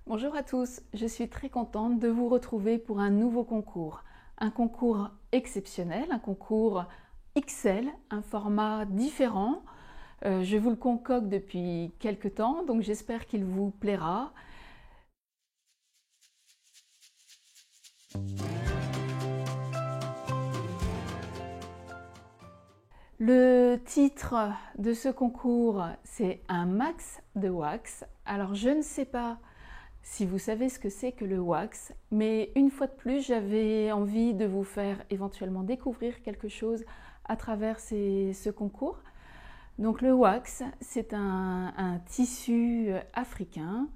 Bonjour à tous, je suis très contente de vous retrouver pour un nouveau concours. Un concours exceptionnel, un concours XL, un format différent. Je vous le concocte depuis quelques temps, donc j'espère qu'il vous plaira. Le titre de ce concours, c'est un max de wax. Alors je ne sais pas si vous savez ce que c'est que le wax, mais une fois de plus, j'avais envie de vous faire éventuellement découvrir quelque chose à travers ce concours. Donc le wax, c'est un tissu africain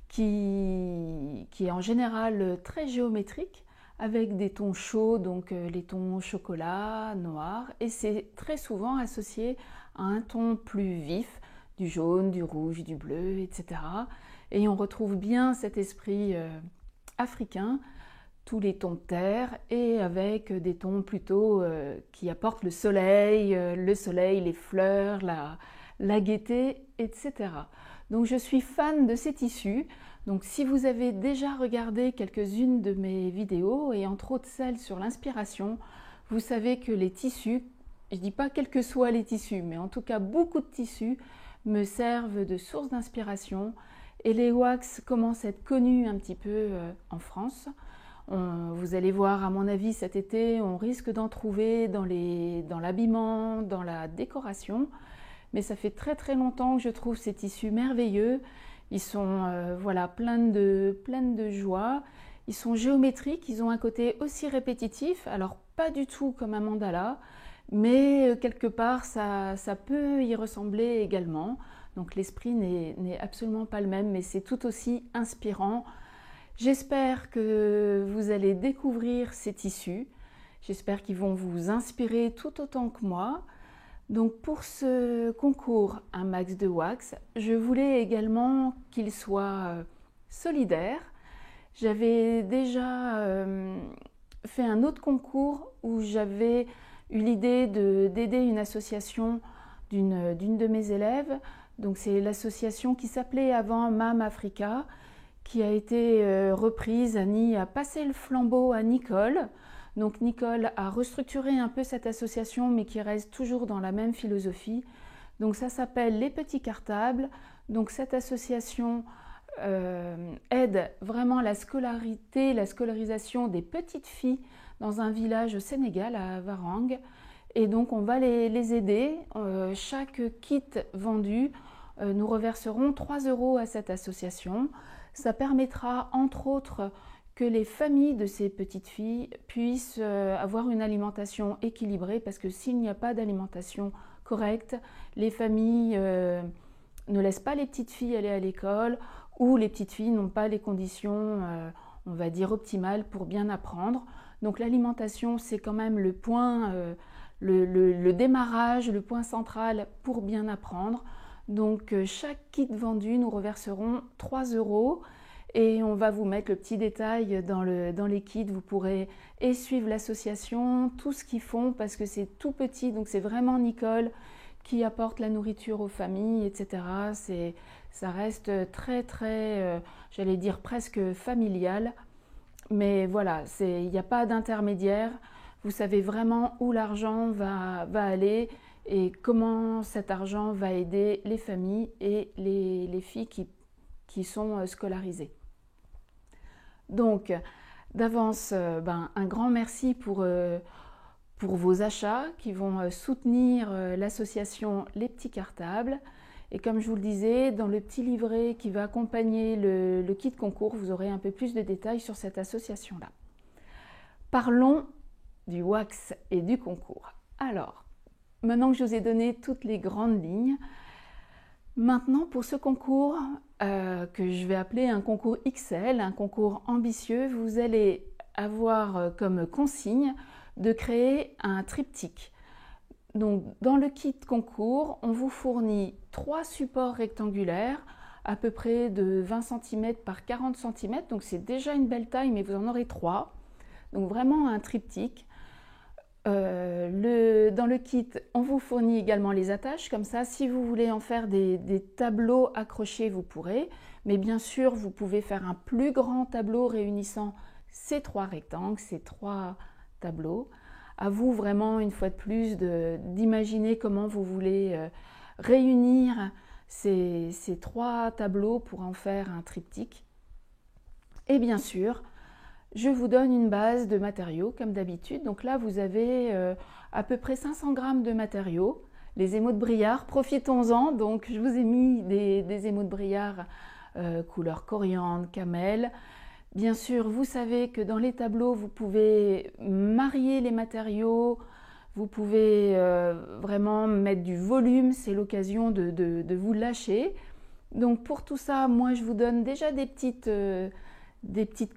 qui est en général très géométrique, avec des tons chauds, donc les tons chocolat, noir, et c'est très souvent associé à un ton plus vif, du jaune, du rouge, du bleu, etc. Et on retrouve bien cet esprit africain, tous les tons de terre, et avec des tons plutôt qui apportent le soleil, les fleurs, la gaieté, etc. Donc je suis fan de ces tissus. Donc si vous avez déjà regardé quelques-unes de mes vidéos, et entre autres celles sur l'inspiration, vous savez que les tissus, je ne dis pas quels que soient les tissus, mais en tout cas beaucoup de tissus me servent de source d'inspiration. Et les wax commencent à être connus un petit peu en France. Vous allez voir, à mon avis, cet été, on risque d'en trouver dans l'habillement, dans la décoration. Mais ça fait très très longtemps que je trouve ces tissus merveilleux. Ils sont voilà, pleins de joie. Ils sont géométriques, ils ont un côté aussi répétitif. Alors pas du tout comme un mandala, mais quelque part ça peut y ressembler également. Donc l'esprit n'est absolument pas le même, mais c'est tout aussi inspirant. J'espère que vous allez découvrir ces tissus. J'espère qu'ils vont vous inspirer tout autant que moi. Donc pour ce concours Un max de wax, je voulais également qu'il soit solidaire. J'avais déjà fait un autre concours où j'avais eu l'idée d'aider une association d'une de mes élèves. Donc c'est l'association qui s'appelait avant Mam Africa, qui a été reprise. Annie a passé le flambeau à Nicole. Donc Nicole a restructuré un peu cette association, mais qui reste toujours dans la même philosophie. Donc ça s'appelle Les Petits Cartables. Donc cette association aide vraiment la scolarité, la scolarisation des petites filles dans un village au Sénégal, à Varang. Et donc on va les aider. Chaque kit vendu, nous reverserons 3 € à cette association. Ça permettra entre autres que les familles de ces petites filles puissent avoir une alimentation équilibrée, parce que s'il n'y a pas d'alimentation correcte, les familles ne laissent pas les petites filles aller à l'école, ou les petites filles n'ont pas les conditions, on va dire, optimales pour bien apprendre. Donc l'alimentation, c'est quand même le point, le démarrage, le point central pour bien apprendre. Donc chaque kit vendu, nous reverserons 3 € et on va vous mettre le petit détail dans les kits. Vous pourrez suivre l'association, tout ce qu'ils font, parce que c'est tout petit. Donc c'est vraiment Nicole qui apporte la nourriture aux familles, etc. Ça reste très très, j'allais dire presque familial. Mais voilà, il n'y a pas d'intermédiaire. Vous savez vraiment où l'argent va aller et comment cet argent va aider les familles et les filles qui sont scolarisées. Donc, d'avance, un grand merci pour vos achats qui vont soutenir l'association Les Petits Cartables. Et comme je vous le disais, dans le petit livret qui va accompagner le kit concours, vous aurez un peu plus de détails sur cette association-là. Parlons du wax et du concours. Alors, maintenant que je vous ai donné toutes les grandes lignes, maintenant pour ce concours que je vais appeler un concours XL, un concours ambitieux, vous allez avoir comme consigne de créer un triptyque. Donc dans le kit concours, on vous fournit 3 supports rectangulaires à peu près de 20 cm par 40 cm, donc c'est déjà une belle taille, mais vous en aurez 3. Donc vraiment un triptyque. Dans le kit, on vous fournit également les attaches, comme ça, si vous voulez en faire des tableaux accrochés, vous pourrez. Mais bien sûr, vous pouvez faire un plus grand tableau réunissant ces 3 rectangles, ces 3 tableaux. À vous vraiment, une fois de plus, d'imaginer comment vous voulez réunir ces 3 tableaux pour en faire un triptyque. Et bien sûr, je vous donne une base de matériaux comme d'habitude. Donc là, vous avez à peu près 500 g de matériaux. Les émaux de Briard, profitons-en. Donc je vous ai mis des émaux de Briard couleur coriandre, camel. Bien sûr, vous savez que dans les tableaux, vous pouvez marier les matériaux. Vous pouvez vraiment mettre du volume. C'est l'occasion de vous lâcher. Donc pour tout ça, moi je vous donne déjà des petites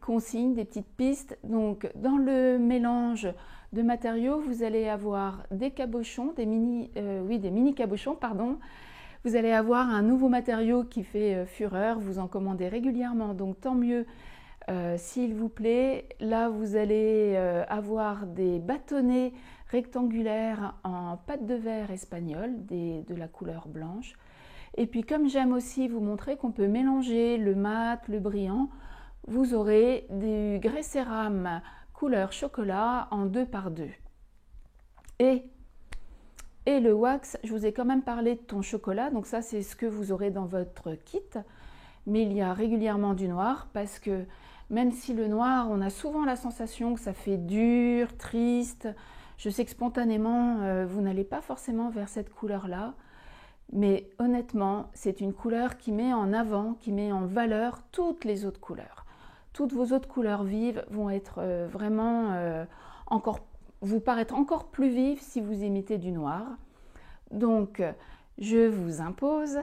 consignes, des petites pistes. Donc dans le mélange de matériaux, vous allez avoir des cabochons, des mini cabochons, pardon. Vous allez avoir un nouveau matériau qui fait fureur, vous en commandez régulièrement, donc tant mieux s'il vous plaît. Là, vous allez avoir des bâtonnets rectangulaires en pâte de verre espagnole, de la couleur blanche. Et puis comme j'aime aussi vous montrer qu'on peut mélanger le mat, le brillant, vous aurez du grès cérame couleur chocolat en 2 par 2. Et le wax, je vous ai quand même parlé de ton chocolat, donc ça c'est ce que vous aurez dans votre kit. Mais il y a régulièrement du noir parce que même si le noir, on a souvent la sensation que ça fait dur, triste. Je sais que spontanément, vous n'allez pas forcément vers cette couleur-là. Mais honnêtement, c'est une couleur qui met en avant, qui met en valeur toutes les autres couleurs. Toutes vos autres couleurs vives vont être vous paraître encore plus vives si vous y mettez du noir. Donc, je vous impose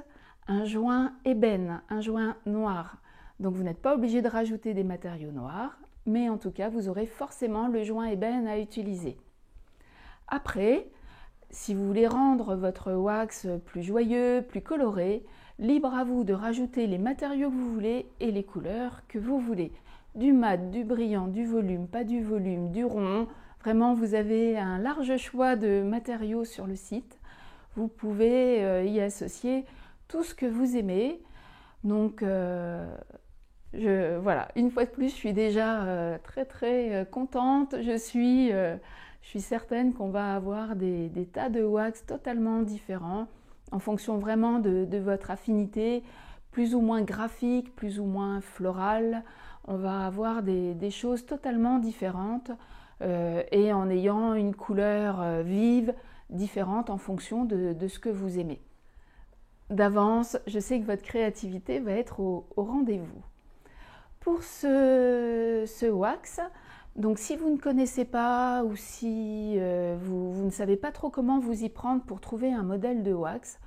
un joint ébène, un joint noir. Donc, vous n'êtes pas obligé de rajouter des matériaux noirs, mais en tout cas, vous aurez forcément le joint ébène à utiliser. Après, si vous voulez rendre votre wax plus joyeux, plus coloré, libre à vous de rajouter les matériaux que vous voulez et les couleurs que vous voulez. Du mat, du brillant, du volume, pas du volume, du rond. Vraiment, vous avez un large choix de matériaux sur le site. Vous pouvez y associer tout ce que vous aimez. Donc, voilà, une fois de plus, je suis déjà très contente. Je suis certaine qu'on va avoir des tas de wax totalement différents en fonction vraiment de votre affinité, plus ou moins graphique, plus ou moins florale. On va avoir des choses totalement différentes et en ayant une couleur vive, différente en fonction de ce que vous aimez. D'avance, je sais que votre créativité va être au rendez-vous. Pour ce wax, donc si vous ne connaissez pas ou si vous ne savez pas trop comment vous y prendre pour trouver un modèle de wax,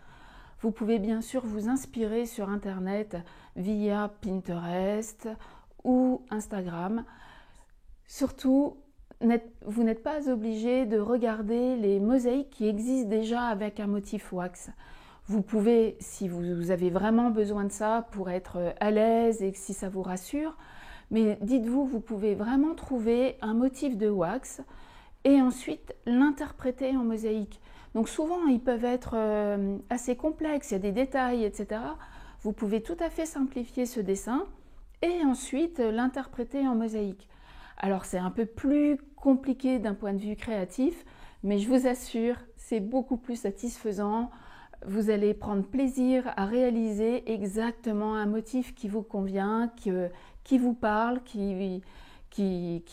vous pouvez bien sûr vous inspirer sur internet via Pinterest ou Instagram. Surtout, vous n'êtes pas obligé de regarder les mosaïques qui existent déjà avec un motif wax. Vous pouvez, si vous avez vraiment besoin de ça pour être à l'aise et si ça vous rassure, mais dites-vous, vous pouvez vraiment trouver un motif de wax et ensuite l'interpréter en mosaïque. Donc souvent, ils peuvent être assez complexes, il y a des détails, etc. Vous pouvez tout à fait simplifier ce dessin et ensuite l'interpréter en mosaïque. Alors c'est un peu plus compliqué d'un point de vue créatif, mais je vous assure, c'est beaucoup plus satisfaisant. Vous allez prendre plaisir à réaliser exactement un motif qui vous convient, qui vous parle, qui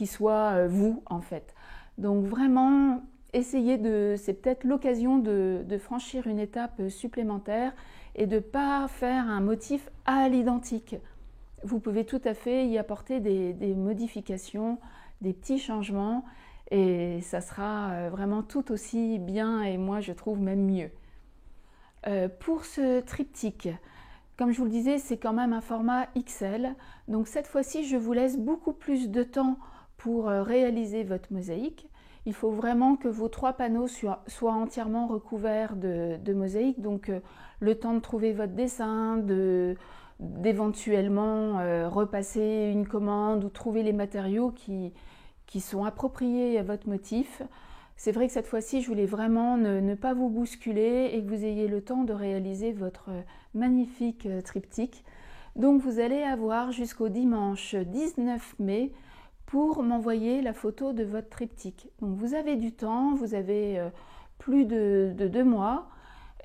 soit vous en fait. Donc vraiment, c'est peut-être l'occasion de franchir une étape supplémentaire et de ne pas faire un motif à l'identique. Vous pouvez tout à fait y apporter des modifications, des petits changements et ça sera vraiment tout aussi bien et moi je trouve même mieux. Pour ce triptyque, comme je vous le disais, c'est quand même un format XL. Donc cette fois-ci, je vous laisse beaucoup plus de temps pour réaliser votre mosaïque. Il faut vraiment que vos 3 panneaux soient entièrement recouverts de mosaïque. Donc le temps de trouver votre dessin, d'éventuellement repasser une commande ou trouver les matériaux qui sont appropriés à votre motif. c'est vrai que cette fois-ci, je voulais vraiment ne pas vous bousculer et que vous ayez le temps de réaliser votre magnifique triptyque. Donc vous allez avoir jusqu'au dimanche 19 mai pour m'envoyer la photo de votre triptyque. Donc vous avez du temps, vous avez plus de 2 mois.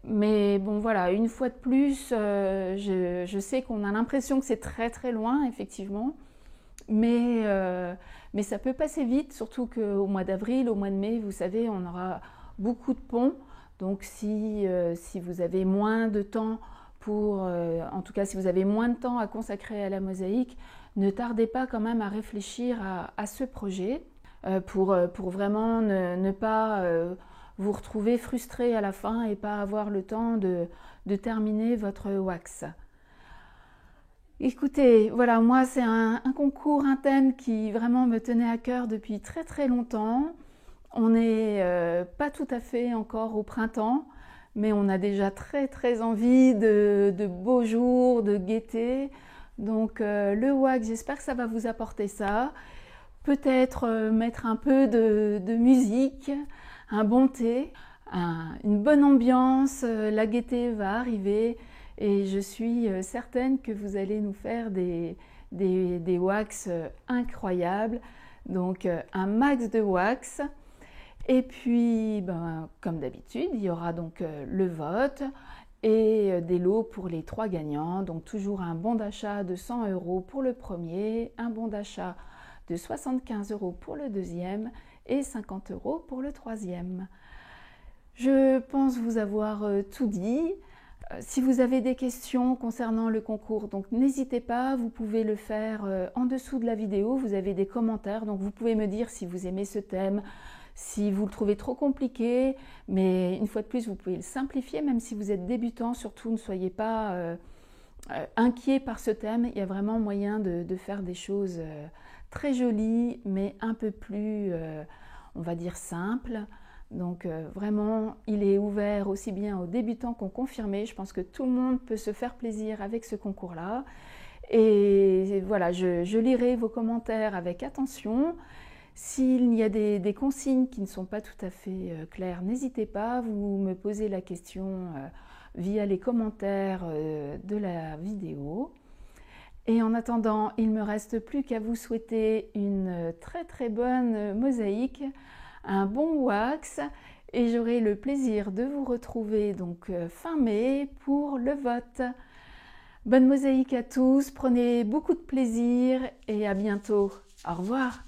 Mais bon voilà, une fois de plus, je sais qu'on a l'impression que c'est très très loin, effectivement. Mais ça peut passer vite, surtout qu'au mois d'avril, au mois de mai, vous savez, on aura beaucoup de ponts. Donc si vous avez moins de temps en tout cas si vous avez moins de temps à consacrer à la mosaïque, ne tardez pas quand même à réfléchir à ce projet pour vraiment ne pas vous retrouver frustré à la fin et pas avoir le temps de terminer votre wax. Écoutez, voilà, moi c'est un concours, un thème qui vraiment me tenait à cœur depuis très très longtemps. On n'est pas tout à fait encore au printemps, mais on a déjà très très envie de beaux jours, de gaieté. Donc le wax, j'espère que ça va vous apporter ça. Peut-être mettre un peu de musique, un bon thé, une bonne ambiance, la gaieté va arriver. Et je suis certaine que vous allez nous faire des wax incroyables. Donc un max de wax. Et puis, comme d'habitude, il y aura donc le vote et des lots pour les 3 gagnants. Donc toujours un bon d'achat de 100 € pour le premier, un bon d'achat de 75 € pour le deuxième et 50 € pour le troisième. Je pense vous avoir tout dit. Si vous avez des questions concernant le concours, donc n'hésitez pas, vous pouvez le faire en dessous de la vidéo, vous avez des commentaires, donc vous pouvez me dire si vous aimez ce thème, si vous le trouvez trop compliqué, mais une fois de plus, vous pouvez le simplifier, même si vous êtes débutant, surtout ne soyez pas inquiet par ce thème, il y a vraiment moyen de faire des choses très jolies, mais un peu plus, on va dire, simples. Donc vraiment, il est ouvert aussi bien aux débutants qu'aux confirmés. Je pense que tout le monde peut se faire plaisir avec ce concours-là. Et voilà, je lirai vos commentaires avec attention. S'il y a des consignes qui ne sont pas tout à fait claires, n'hésitez pas, vous me posez la question via les commentaires de la vidéo. Et en attendant, il ne me reste plus qu'à vous souhaiter une très très bonne mosaïque, un bon wax, et j'aurai le plaisir de vous retrouver donc fin mai pour le vote. Bonne mosaïque à tous, prenez beaucoup de plaisir et à bientôt. Au revoir.